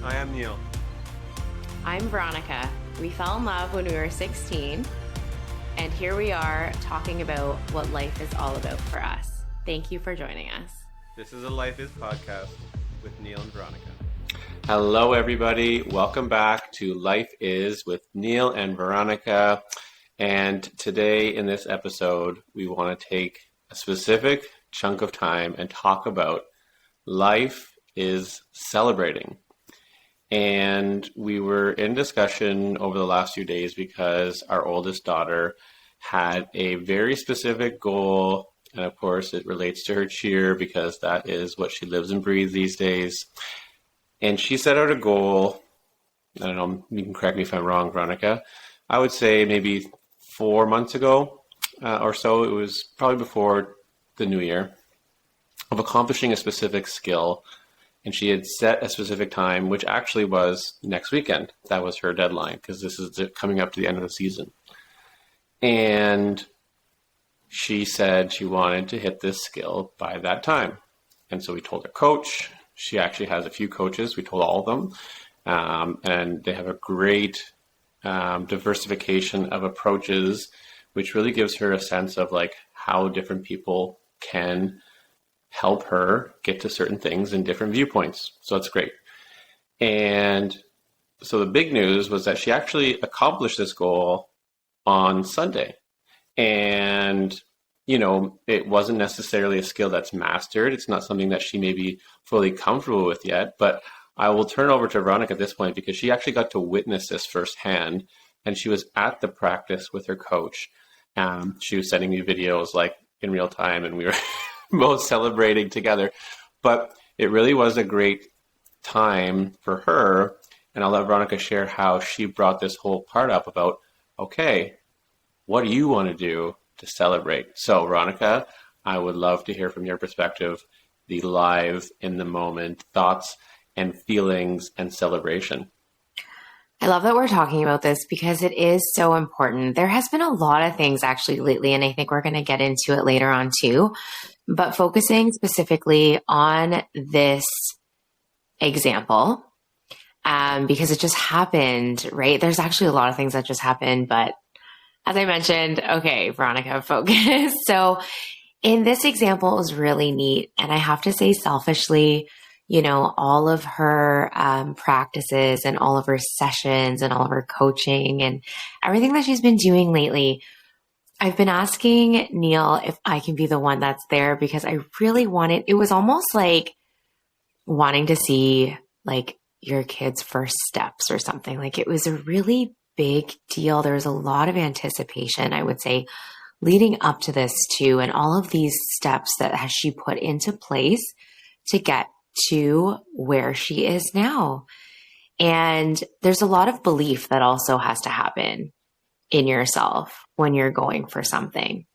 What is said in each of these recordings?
I am Neil. I'm Veronica. We fell in love when we were 16, and here we are talking about what life is all about for us. Thank you for joining us. This is a Life Is podcast with Neil and Veronica. Hello, everybody. Welcome back to Life Is with Neil and Veronica. And today in this episode, we want to take a specific chunk of time and talk about life is celebrating. And we were in discussion over the last few days because our oldest daughter had a very specific goal. And of course, it relates to her cheer because that is what she lives and breathes these days. And she set out a goal. I don't know, you can correct me if I'm wrong, Veronica. I would say maybe 4 months ago or so. It was probably before the new year, of accomplishing a specific skill. And she had set a specific time, which actually was next weekend. That was her deadline because this is coming up to the end of the season. And she said she wanted to hit this skill by that time. And so we told her coach. She actually has a few coaches. We told all of them. And they have a great diversification of approaches, which really gives her a sense of like how different people can help her get to certain things in different viewpoints. So that's great. And so the big news was that she actually accomplished this goal on Sunday. And, you know, it wasn't necessarily a skill that's mastered. It's not something that she may be fully comfortable with yet, but I will turn over to Veronica at this point because she actually got to witness this firsthand. And she was at the practice with her coach. She was sending me videos like in real time, and we were both celebrating together. But it really was a great time for her. And I'll let Veronica share how she brought this whole part up about, okay, what do you want to do to celebrate? So Veronica, I would love to hear from your perspective, the live in the moment thoughts and feelings and celebration. I love that we're talking about this because it is so important. There has been a lot of things actually lately, and I think we're going to get into it later on too, but focusing specifically on this example, because it just happened, right? There's actually a lot of things that just happened, but as I mentioned, okay, Veronica, focus. So in this example, it was really neat. And I have to say selfishly, you know, all of her practices and all of her sessions and all of her coaching and everything that she's been doing lately, I've been asking Neil if I can be the one that's there because I really wanted, it was almost like wanting to see like your kid's first steps or something. Like it was a really big deal. There was a lot of anticipation, I would say, leading up to this too. And all of these steps that has she put into place to get to where she is now. And there's a lot of belief that also has to happen in yourself when you're going for something.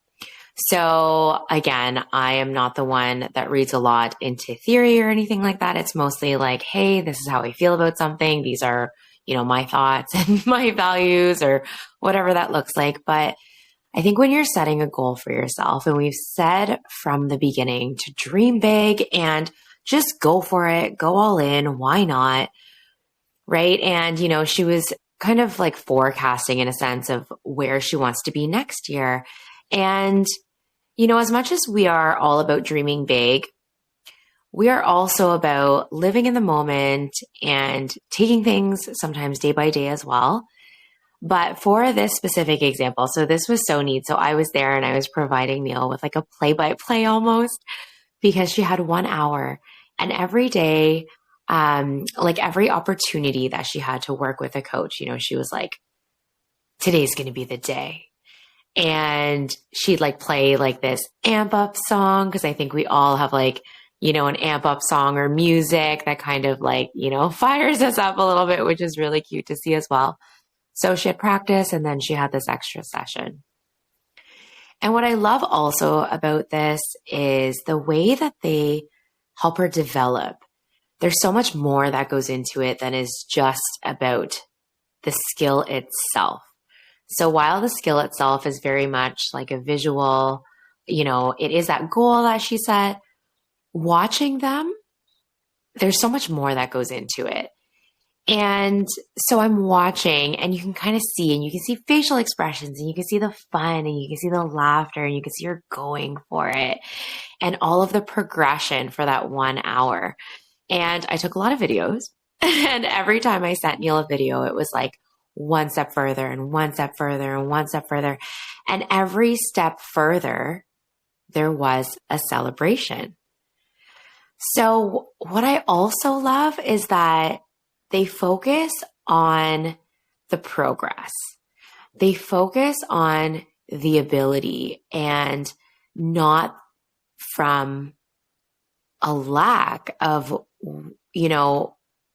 So again, I am not the one that reads a lot into theory or anything like that. It's mostly like, hey, this is how I feel about something. These are, you know, my thoughts and my values or whatever that looks like. But I think when you're setting a goal for yourself, and we've said from the beginning to dream big and just go for it, go all in, why not? Right. And, you know, she was kind of like forecasting in a sense of where she wants to be next year. And, you know, as much as we are all about dreaming big, we are also about living in the moment and taking things sometimes day by day as well. But for this specific example, so this was so neat. So I was there and I was providing Neil with like a play-by-play almost because she had 1 hour. And every day, like every opportunity that she had to work with a coach, you know, she was like, today's going to be the day. And she'd like play like this amp up song. Cause I think we all have like, you know, an amp up song or music that kind of like, you know, fires us up a little bit, which is really cute to see as well. So she had practice and then she had this extra session. And what I love also about this is the way that they help her develop. There's so much more that goes into it than is just about the skill itself. So while the skill itself is very much like a visual, you know, it is that goal that she set, watching them, there's so much more that goes into it. And so I'm watching, and you can kind of see, and you can see facial expressions, and you can see the fun, and you can see the laughter, and you can see her going for it, and all of the progression for that 1 hour. And I took a lot of videos, and every time I sent Neil a video, it was like one step further and one step further and one step further. And every step further, there was a celebration. So what I also love is that they focus on the progress. They focus on the ability, and not from a lack of,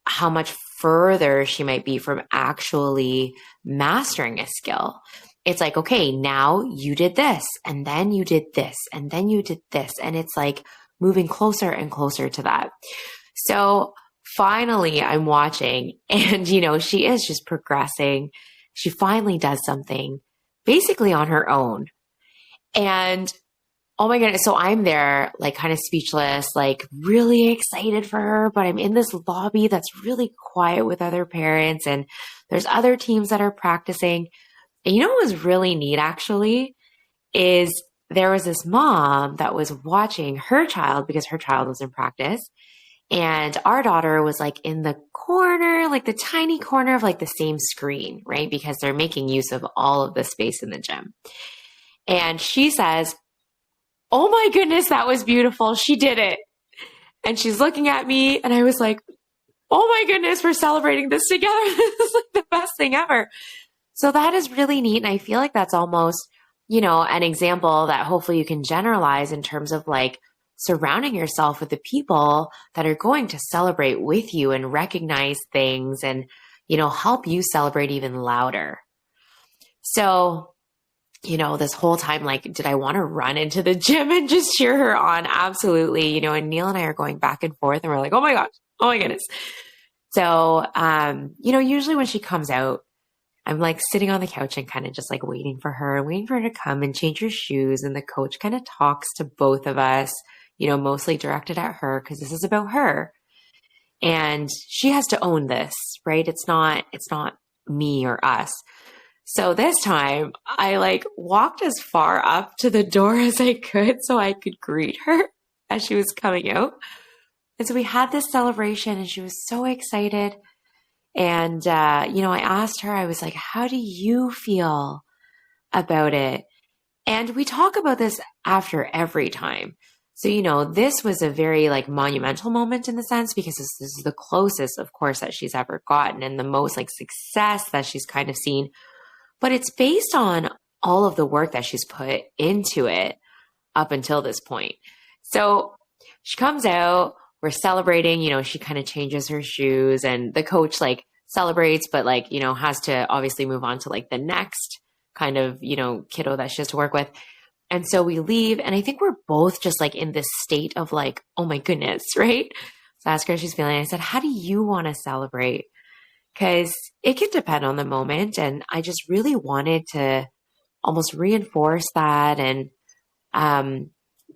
how much further she might be from actually mastering a skill. It's like, okay, now you did this, and then you did this, and then you did this. And it's like moving closer and closer to that. So finally I'm watching, and, she is just progressing. She finally does something basically on her own. And oh my goodness. So I'm there, like kind of speechless, like really excited for her, but I'm in this lobby that's really quiet with other parents, and there's other teams that are practicing. And what was really neat actually is there was this mom that was watching her child because her child was in practice. And our daughter was like in the corner, like the tiny corner of like the same screen, right? Because they're making use of all of the space in the gym. And she says, "Oh my goodness, that was beautiful. She did it." And she's looking at me, and I was like, "Oh my goodness, we're celebrating this together. This is like the best thing ever." So that is really neat. And I feel like that's almost, an example that hopefully you can generalize in terms of like surrounding yourself with the people that are going to celebrate with you and recognize things and, help you celebrate even louder. So this whole time, like, did I want to run into the gym and just cheer her on? Absolutely. And Neil and I are going back and forth, and we're like, oh my gosh, oh my goodness. So, usually when she comes out, I'm like sitting on the couch and kind of just like waiting for her to come and change her shoes. And the coach kind of talks to both of us, mostly directed at her because this is about her. And she has to own this, right? It's not me or us. So this time I like walked as far up to the door as I could so I could greet her as she was coming out. And so we had this celebration, and she was so excited. And, I asked her, I was like, how do you feel about it? And we talk about this after every time. So, this was a very like monumental moment in the sense because this is the closest, of course, that she's ever gotten and the most like success that she's kind of seen. But it's based on all of the work that she's put into it up until this point. So she comes out, we're celebrating, she kind of changes her shoes, and the coach like celebrates, but like, has to obviously move on to like the next kind of, kiddo that she has to work with. And so we leave, and I think we're both just like in this state of like, oh my goodness, right? So I asked her how she's feeling. I said, how do you want to celebrate? Because it can depend on the moment. And I just really wanted to almost reinforce that and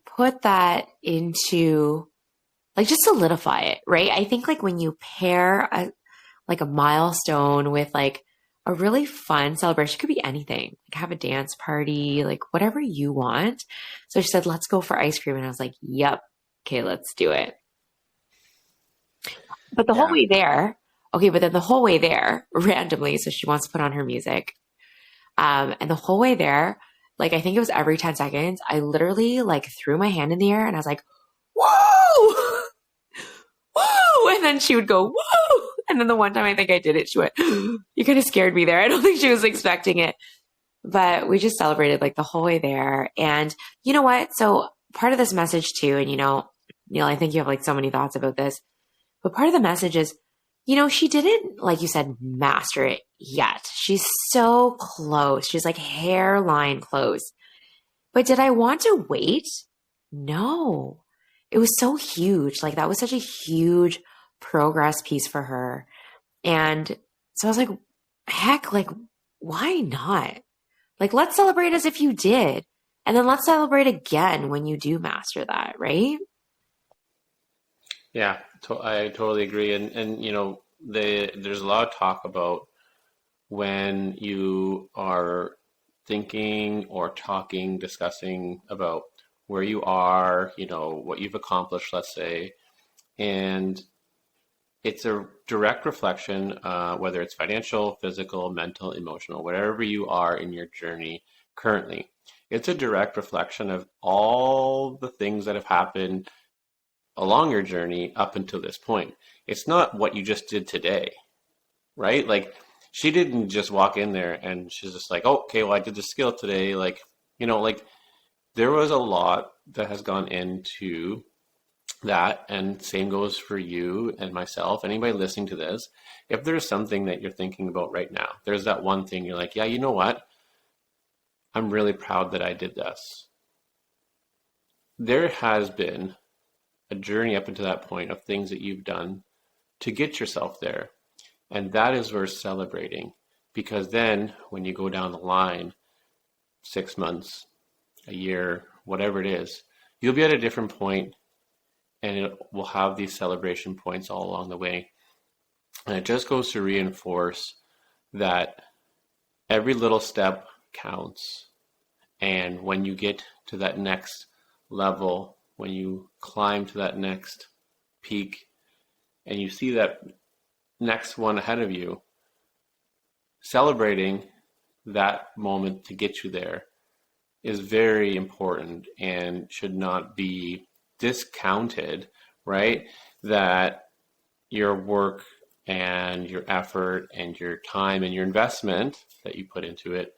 put that into like just solidify it, right? I think like when you pair a milestone with like a really fun celebration, it could be anything, like have a dance party, like whatever you want. So she said, let's go for ice cream. And I was like, yep. Okay, let's do it. But the whole way there, randomly, so she wants to put on her music. And the whole way there, like, I think it was every 10 seconds, I literally like threw my hand in the air and I was like, whoa, whoa. And then she would go, whoa. And then the one time I think I did it, she went, you kind of scared me there. I don't think she was expecting it, but we just celebrated like the whole way there. And you know what? So part of this message too, and Neil, I think you have like so many thoughts about this, but part of the message is, she didn't, like you said, master it yet. She's so close. She's like hairline close. But did I want to wait? No. It was so huge. Like that was such a huge progress piece for her. And so I was like, heck, like, why not? Like, let's celebrate as if you did. And then let's celebrate again when you do master that, right? Yeah, I totally agree. And there's a lot of talk about when you are thinking or talking, discussing about where you are, what you've accomplished, let's say, and it's a direct reflection, whether it's financial, physical, mental, emotional, whatever you are in your journey currently. It's a direct reflection of all the things that have happened along your journey up until this point. It's not what you just did today, right? Like, she didn't just walk in there and she's just like, oh, okay, well, I did the skill today. Like, there was a lot that has gone into that, and same goes for you and myself, anybody listening to this. If there's something that you're thinking about right now, there's that one thing you're like, yeah, you know what? I'm really proud that I did this. There has been a journey up until that point of things that you've done to get yourself there. And that is worth celebrating, because then when you go down the line, 6 months, a year, whatever it is, you'll be at a different point, and it will have these celebration points all along the way. And it just goes to reinforce that every little step counts. And when you get to that next level, when you climb to that next peak, and you see that next one ahead of you, celebrating that moment to get you there is very important and should not be discounted, right? That your work and your effort and your time and your investment that you put into it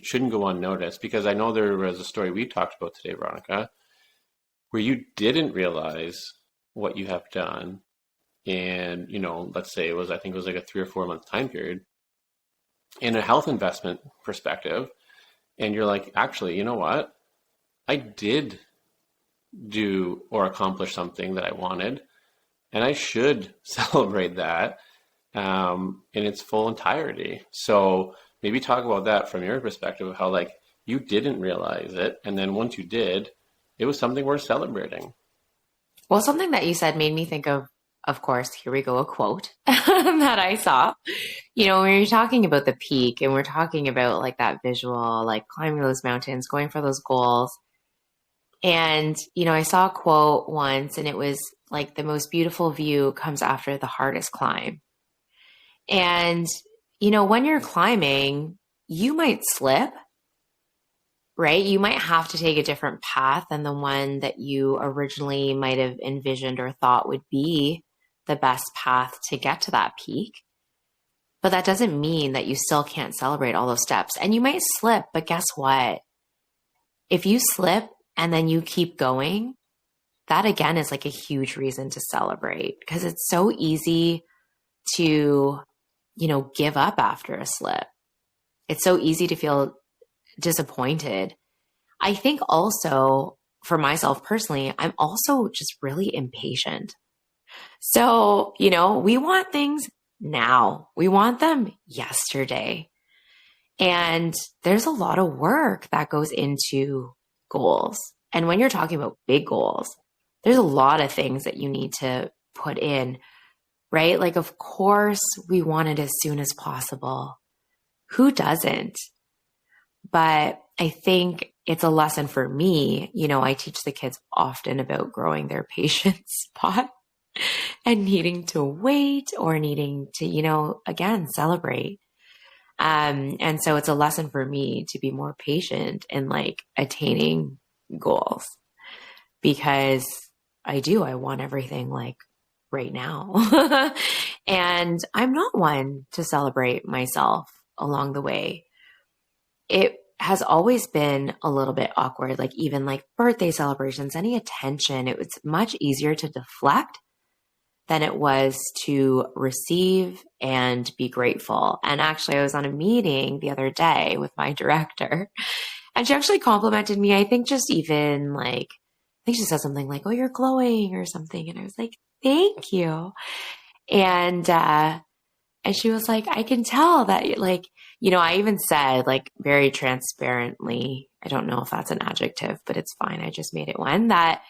shouldn't go unnoticed. Because I know there was a story we talked about today, Veronica, where you didn't realize what you have done. And, let's say I think it was like a 3 or 4 month time period in a health investment perspective. And you're like, actually, you know what? I did do or accomplish something that I wanted, and I should celebrate that in its full entirety. So maybe talk about that from your perspective of how, like, you didn't realize it, and then once you did, it was something worth celebrating. Well, something that you said made me think of course, here we go, a quote that I saw. When you're talking about the peak and we're talking about like that visual, like climbing those mountains, going for those goals. And, I saw a quote once, and it was like, the most beautiful view comes after the hardest climb. And, when you're climbing, you might slip, right? You might have to take a different path than the one that you originally might have envisioned or thought would be the best path to get to that peak. But that doesn't mean that you still can't celebrate all those steps. And you might slip, but guess what? If you slip and then you keep going, that again is like a huge reason to celebrate, because it's so easy to, give up after a slip. It's so easy to feel disappointed. I think also for myself personally, I'm also just really impatient. So, we want things now. We want them yesterday. And there's a lot of work that goes into goals. And when you're talking about big goals, there's a lot of things that you need to put in, right? Like, of course, we want it as soon as possible. Who doesn't? But I think it's a lesson for me. I teach the kids often about growing their patience spot and needing to wait or needing to, again, celebrate. And so it's a lesson for me to be more patient in like attaining goals, because I want everything like right now. And I'm not one to celebrate myself along the way. It has always been a little bit awkward, like even like birthday celebrations, any attention, it was much easier to deflect than it was to receive and be grateful. And actually, I was on a meeting the other day with my director, and she actually complimented me. I think just even like, I think she said something like, "Oh, you're glowing" or something. And I was like, "Thank you." And she was like, "I can tell that like," I even said like very transparently, I don't know if that's an adjective, but it's fine. I just made it one, that,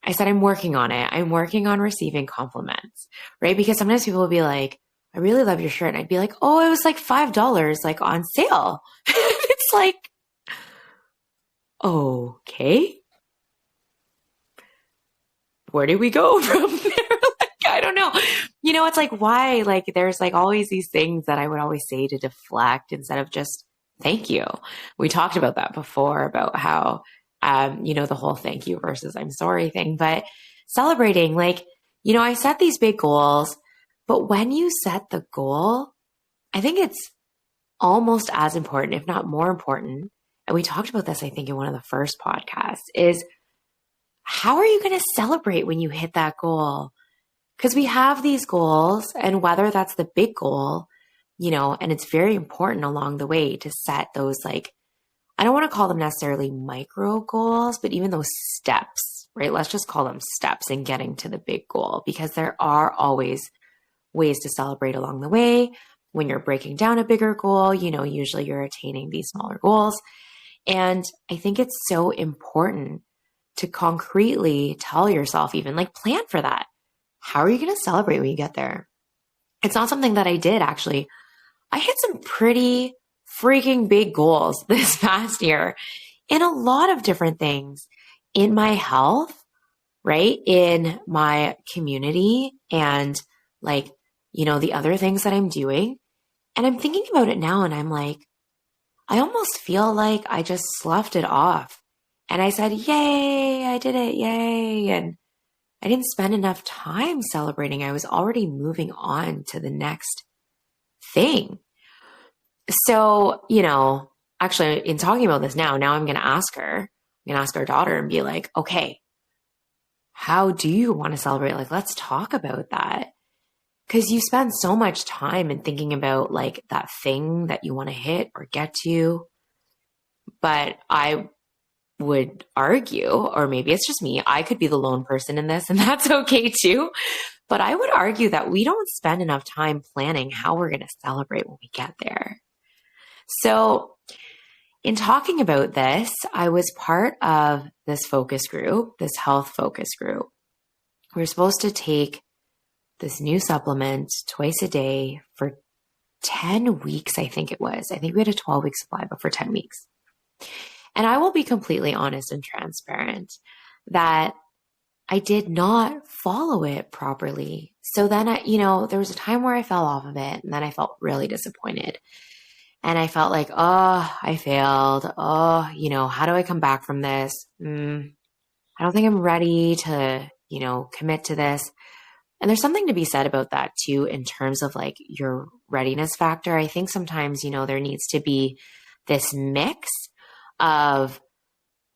I said, I'm working on it. I'm working on receiving compliments, right? Because sometimes people will be like, I really love your shirt. And I'd be like, oh, it was like $5, like on sale. It's like, okay. Where do we go from there? Like, I don't know. It's like, why? Like, there's like always these things that I would always say to deflect instead of just thank you. We talked about that before, about how, the whole thank you versus I'm sorry thing, but celebrating, like, I set these big goals, but when you set the goal, I think it's almost as important, if not more important. And we talked about this, I think, in one of the first podcasts, is how are you going to celebrate when you hit that goal? Because we have these goals, and whether that's the big goal, and it's very important along the way to set those, like, I don't want to call them necessarily micro goals, but even those steps, right? Let's just call them steps in getting to the big goal, because there are always ways to celebrate along the way. When you're breaking down a bigger goal, usually you're attaining these smaller goals. And I think it's so important to concretely tell yourself, even like plan for that. How are you going to celebrate when you get there? It's not something that I did actually. I hit some pretty freaking big goals this past year in a lot of different things, in my health, right? In my community, and like, the other things that I'm doing. And I'm thinking about it now, and I'm like, I almost feel like I just sloughed it off. And I said, yay, I did it, yay. And I didn't spend enough time celebrating. I was already moving on to the next thing. So, actually in talking about this now I'm going to ask her, I'm going to ask our daughter and be like, okay, how do you want to celebrate? Like, let's talk about that. Because you spend so much time in thinking about like that thing that you want to hit or get to. But I would argue, or maybe it's just me, I could be the lone person in this, and that's okay too. But I would argue that we don't spend enough time planning how we're going to celebrate when we get there. So in talking about this, I was part of this focus group, this health focus group. We're supposed to take this new supplement twice a day for 10 weeks, I think it was. I think we had a 12-week supply, but for 10 weeks. And I will be completely honest and transparent that I did not follow it properly. So then there was a time where I fell off of it, and then I felt really disappointed. And I felt like, oh, I failed. Oh, how do I come back from this? I don't think I'm ready to, commit to this. And there's something to be said about that too, in terms of like your readiness factor. I think sometimes, there needs to be this mix of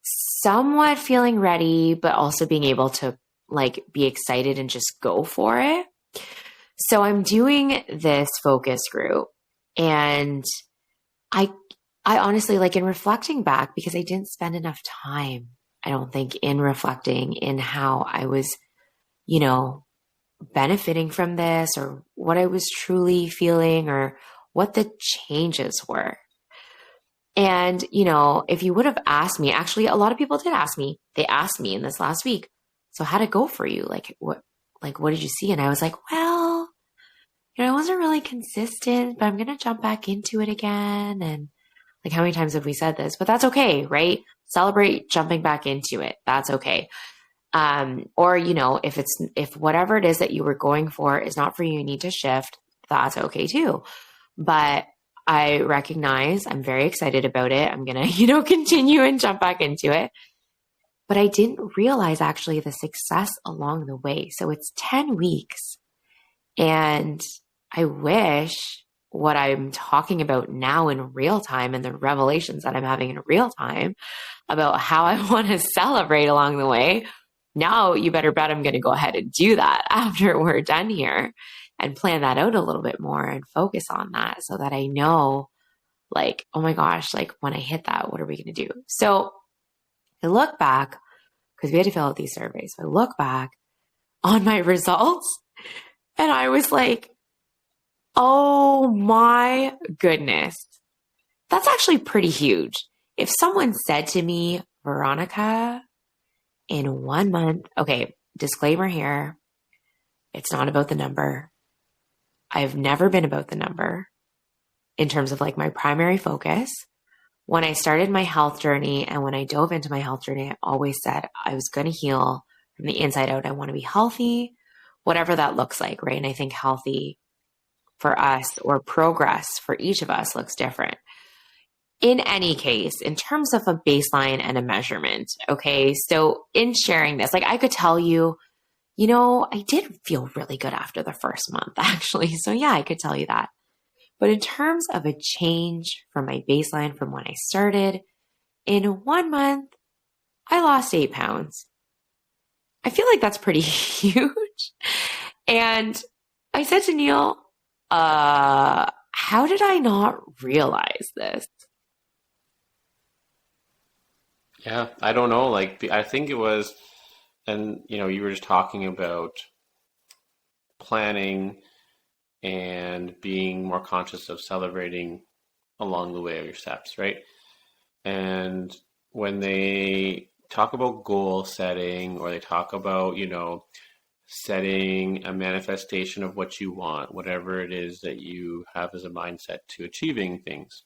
somewhat feeling ready, but also being able to like be excited and just go for it. So I'm doing this focus group, and I honestly, like, in reflecting back, because I didn't spend enough time, I don't think, in reflecting in how I was, benefiting from this, or what I was truly feeling, or what the changes were. And, if you would have asked me, actually, a lot of people did ask me, they asked me in this last week, so how'd it go for you? Like, what did you see? And I was like, well, I wasn't really consistent, but I'm going to jump back into it again. And like, how many times have we said this? But that's okay, right? Celebrate jumping back into it. That's okay. Or, if whatever it is that you were going for is not for you, you need to shift. That's okay too. But I recognize I'm very excited about it. I'm going to, continue and jump back into it. But I didn't realize actually the success along the way. So it's 10 weeks. And I wish what I'm talking about now in real time, and the revelations that I'm having in real time about how I want to celebrate along the way, now you better bet I'm going to go ahead and do that after we're done here, and plan that out a little bit more and focus on that, so that I know, like, oh my gosh, like, when I hit that, what are we going to do? So I look back, because we had to fill out these surveys. So I look back on my results, and I was like, oh my goodness, that's actually pretty huge. If someone said to me, Veronica, in 1 month. Okay, disclaimer here. It's not about the number. I've never been about the number in terms of like my primary focus. When I started my health journey and when I dove into my health journey, I always said I was going to heal from the inside out. I want to be healthy, whatever that looks like, right? And I think healthy for us or progress for each of us looks different. In any case, in terms of a baseline and a measurement, okay, so in sharing this, like I could tell you, I did feel really good after the first month, actually. So yeah, I could tell you that. But in terms of a change from my baseline from when I started, in 1 month, I lost 8 pounds. I feel like that's pretty huge. And I said to Neil, how did I not realize this? Yeah, I don't know. Like, I think it was, and you were just talking about planning and being more conscious of celebrating along the way of your steps, right? And when they talk about goal setting or they talk about, setting a manifestation of what you want, whatever it is that you have as a mindset to achieving things,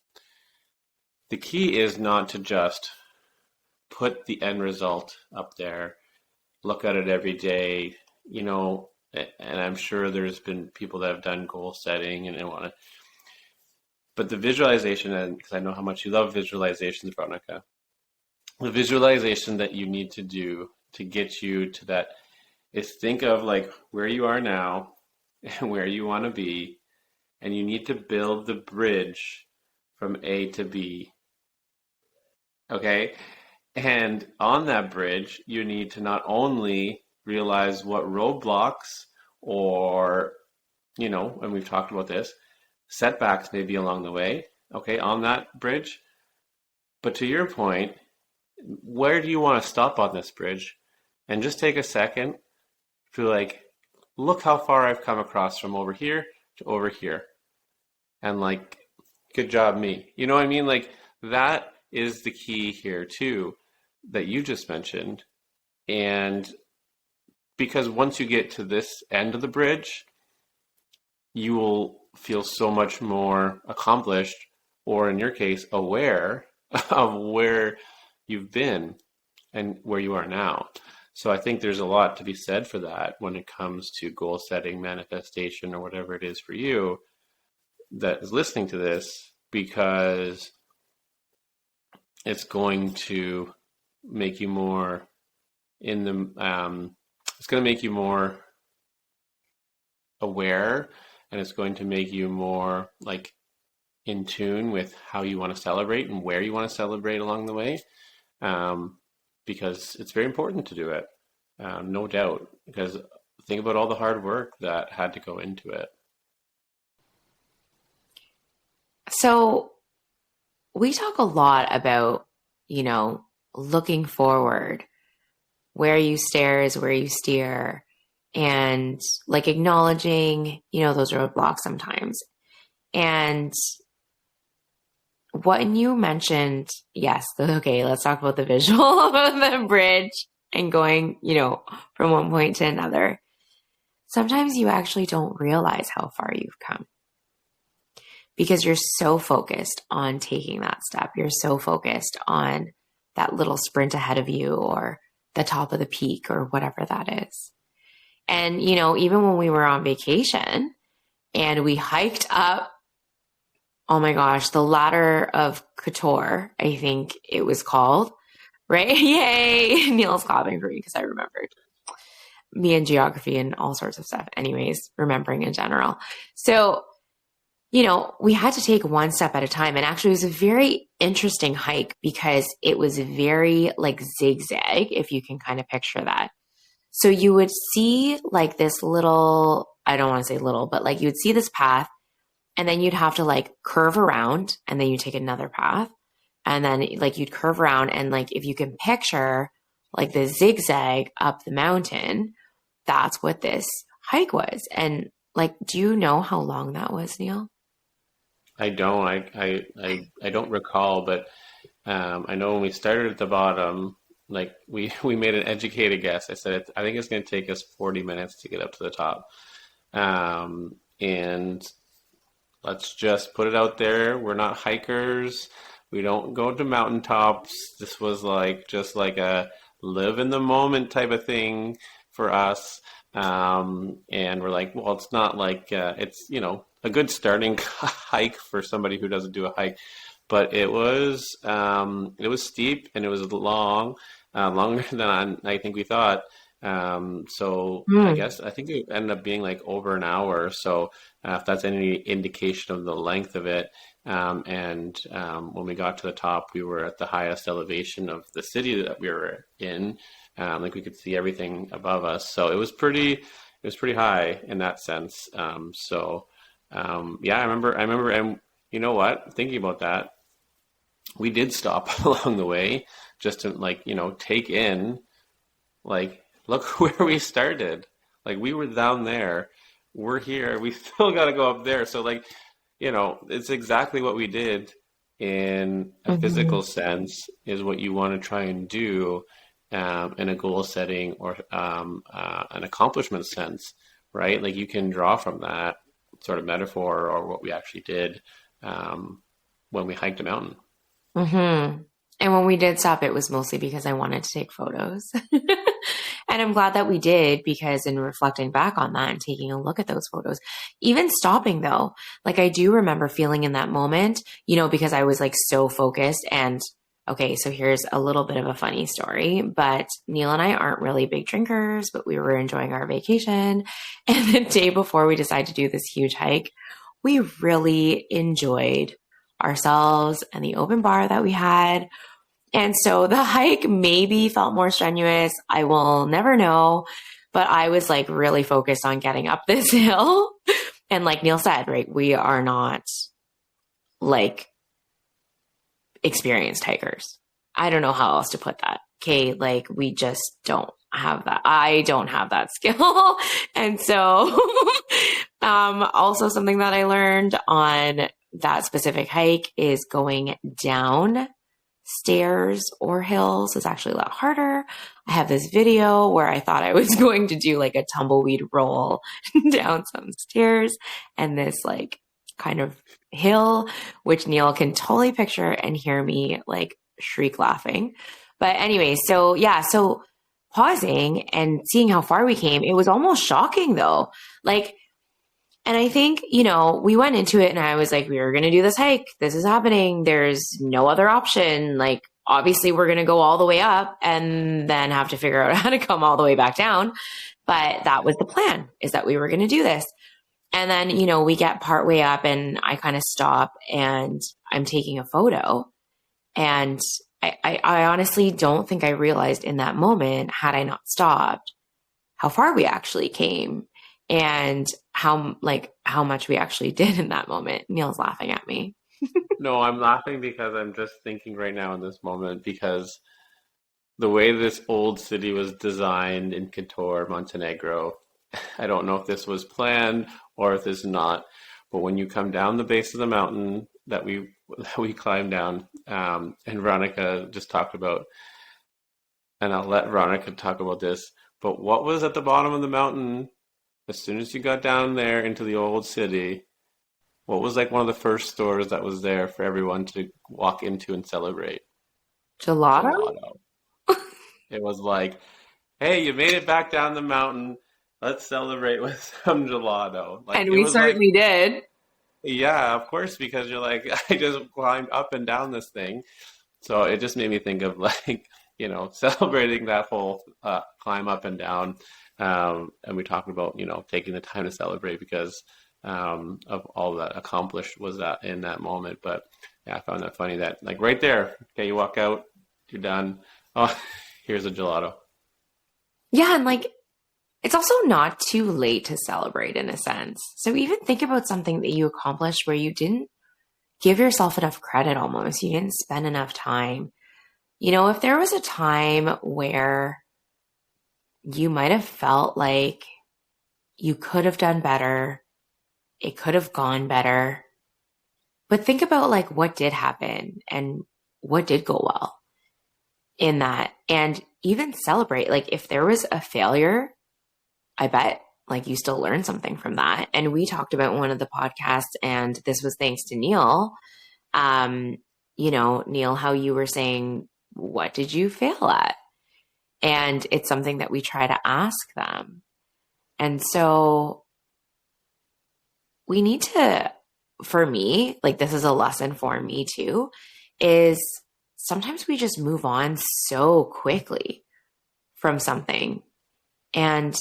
the key is not to just put the end result up there, look at it every day, and I'm sure there's been people that have done goal setting and they want to, but the visualization, and because I know how much you love visualizations, Veronica, the visualization that you need to do to get you to that is think of like where you are now and where you want to be, and you need to build the bridge from A to B. Okay? And on that bridge, you need to not only realize what roadblocks or, and we've talked about this, setbacks may be along the way, okay, on that bridge. But to your point, where do you want to stop on this bridge? And just take a second to like, look how far I've come across from over here to over here. And like, good job, me. You know what I mean? Like, that is the key here too, that you just mentioned. And because once you get to this end of the bridge, you will feel so much more accomplished, or in your case, aware of where you've been and where you are now. So I think there's a lot to be said for that when it comes to goal setting, manifestation, or whatever it is for you that is listening to this, because it's going to make you more in the, it's going to make you more aware, and it's going to make you more like in tune with how you want to celebrate and where you want to celebrate along the way, because it's very important to do it, no doubt, because think about all the hard work that had to go into it. So we talk a lot about, looking forward, where you stare is where you steer, and like acknowledging, those roadblocks sometimes. And what you mentioned, yes, okay, let's talk about the visual of the bridge and going, from one point to another. Sometimes you actually don't realize how far you've come because you're so focused on taking that step. You're so focused on that little sprint ahead of you or the top of the peak or whatever that is. And, even when we were on vacation and we hiked up, oh my gosh, the Ladder of Couture, I think it was called, right? Yay! Neil's clapping for me because I remembered me and geography and all sorts of stuff. Anyways, remembering in general. So, we had to take one step at a time. And actually, it was a very interesting hike because it was very like zigzag, if you can kind of picture that. So you would see like this little, I don't want to say little, but like you would see this path, and then you'd have to like curve around, and then you take another path, and then like you'd curve around, and like if you can picture like the zigzag up the mountain, that's what this hike was. And like, do you know how long that was, Neil? I don't. I don't recall, but I know when we started at the bottom, like we made an educated guess. I said, I think it's going to take us 40 minutes to get up to the top. And let's just put it out there. We're not hikers. We don't go to mountaintops. This was like just like a live in the moment type of thing for us. And we're like, well, it's not like it's, a good starting hike for somebody who doesn't do a hike, but it was steep and it was long, longer than I think we thought. So I think it ended up being like over an hour. So if that's any indication of the length of it. And when we got to the top, we were at the highest elevation of the city that we were in. Like we could see everything above us. So it was pretty high in that sense. I remember, and you know what, thinking about that, we did stop along the way just to take in, look where we started. Like we were down there, we're here, we still got to go up there. So it's exactly what we did in a physical sense is what you want to try and do in a goal setting or an accomplishment sense, right? Like you can draw from that sort of metaphor or what we actually did when we hiked a mountain. Mm-hmm. And when we did stop, it was mostly because I wanted to take photos. And I'm glad that we did, because in reflecting back on that and taking a look at those photos, even stopping though, like I do remember feeling in that moment, because I was like so focused. And okay, so here's a little bit of a funny story, but Neil and I aren't really big drinkers, but we were enjoying our vacation. And the day before we decided to do this huge hike, we really enjoyed ourselves and the open bar that we had. And so the hike maybe felt more strenuous. I will never know, but I was like really focused on getting up this hill. And like Neil said, right, we are not like experienced hikers. I don't know how else to put that. Okay. Like we just don't have that. I don't have that skill. And so, also something that I learned on that specific hike is going down stairs or hills is actually a lot harder. I have this video where I thought I was going to do like a tumbleweed roll down some stairs and this like kind of hill, which Neil can totally picture and hear me like shriek laughing. But anyway, so pausing and seeing how far we came, it was almost shocking though. And I think, we went into it and I was like, we were going to do this hike. This is happening. There's no other option. Like, obviously we're going to go all the way up and then have to figure out how to come all the way back down. But that was the plan, is that we were going to do this. And then, we get part way up and I kind of stop and I'm taking a photo. And I honestly don't think I realized in that moment, had I not stopped, how far we actually came. And how much we actually did in that moment. Neil's laughing at me. No, I'm laughing because I'm just thinking right now in this moment, because the way this old city was designed in Kotor, Montenegro, I don't know if this was planned or if this is not, but when you come down the base of the mountain that we climbed down, and Veronica just talked about, and I'll let Veronica talk about this, but what was at the bottom of the mountain? As soon as you got down there into the old city, what was like one of the first stores that was there for everyone to walk into and celebrate? Gelato? It was like, hey, you made it back down the mountain. Let's celebrate with some gelato. And we certainly did. Yeah, of course, because you're like, I just climbed up and down this thing. So it just made me think of celebrating that whole climb up and down. And we talked about, taking the time to celebrate because of all that accomplished was that in that moment. But yeah, I found that funny that like right there, okay, you walk out, you're done. Oh, here's a gelato. Yeah. And like, it's also not too late to celebrate in a sense. So even think about something that you accomplished where you didn't give yourself enough credit almost. You didn't spend enough time. If there was a time where you might have felt like you could have done better, it could have gone better, but think about like what did happen and what did go well. in that, and even celebrate. Like if there was a failure, I bet like you still learn something from that. And we talked about one of the podcasts, and this was thanks to Neil. Neil, how you were saying, what did you fail at? And it's something that we try to ask them. And so we need to, for me, like this is a lesson for me too, is sometimes we just move on so quickly from something, and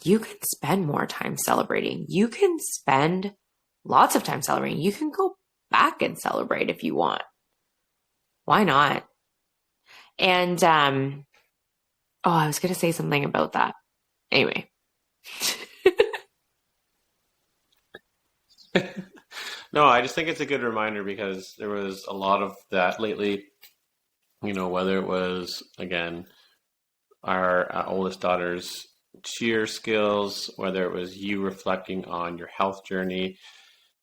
you can spend more time celebrating. You can spend lots of time celebrating. You can go back and celebrate if you want. Why not? And, I was going to say something about that. Anyway. No, I just think it's a good reminder because there was a lot of that lately, whether it was, again, our oldest daughter's cheer skills, whether it was you reflecting on your health journey.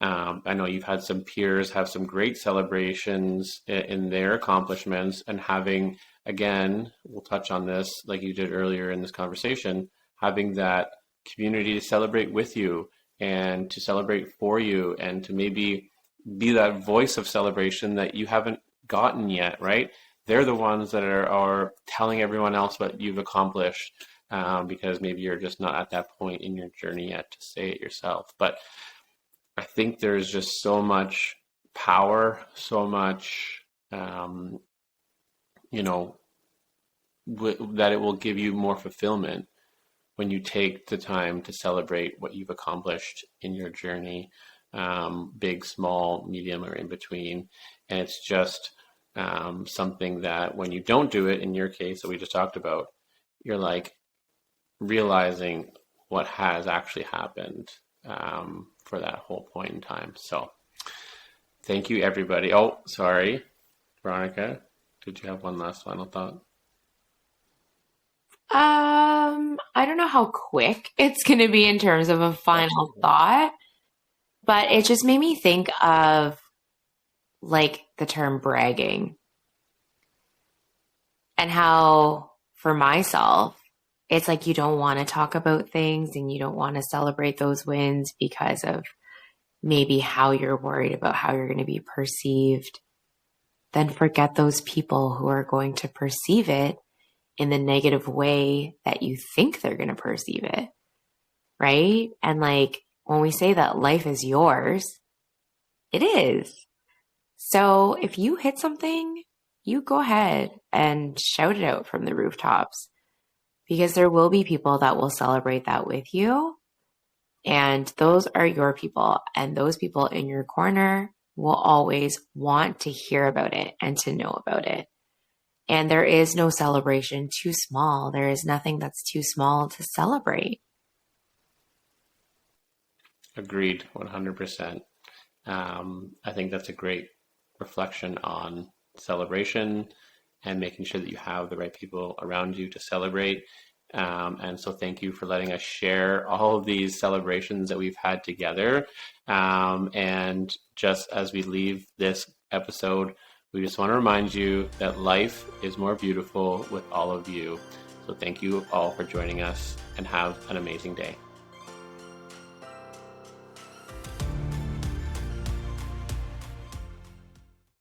I know you've had some peers have some great celebrations in their accomplishments, and having, again, we'll touch on this like you did earlier in this conversation, having that community to celebrate with you and to celebrate for you and to maybe be that voice of celebration that you haven't gotten yet, right? They're the ones that are telling everyone else what you've accomplished, because maybe you're just not at that point in your journey yet to say it yourself. But I think there's just so much power, so much, that it will give you more fulfillment when you take the time to celebrate what you've accomplished in your journey, big, small, medium, or in between. And it's just something that when you don't do it, in your case that we just talked about, you're like realizing what has actually happened for that whole point in time. So thank you, everybody. Oh, sorry, Veronica, did you have one last final thought? I don't know how quick it's going to be in terms of a final thought, but it just made me think of like the term bragging, and how for myself, it's like you don't want to talk about things and you don't want to celebrate those wins because of maybe how you're worried about how you're going to be perceived. Then forget those people who are going to perceive it in the negative way that you think they're going to perceive it, right? And like when we say that life is yours, it is. So if you hit something, you go ahead and shout it out from the rooftops, because there will be people that will celebrate that with you. And those are your people, and those people in your corner will always want to hear about it and to know about it. And there is no celebration too small. There is nothing that's too small to celebrate. Agreed, 100%. I think that's a great reflection on celebration and making sure that you have the right people around you to celebrate. And so thank you for letting us share all of these celebrations that we've had together. And just as we leave this episode, we just want to remind you that life is more beautiful with all of you. So thank you all for joining us, and have an amazing day.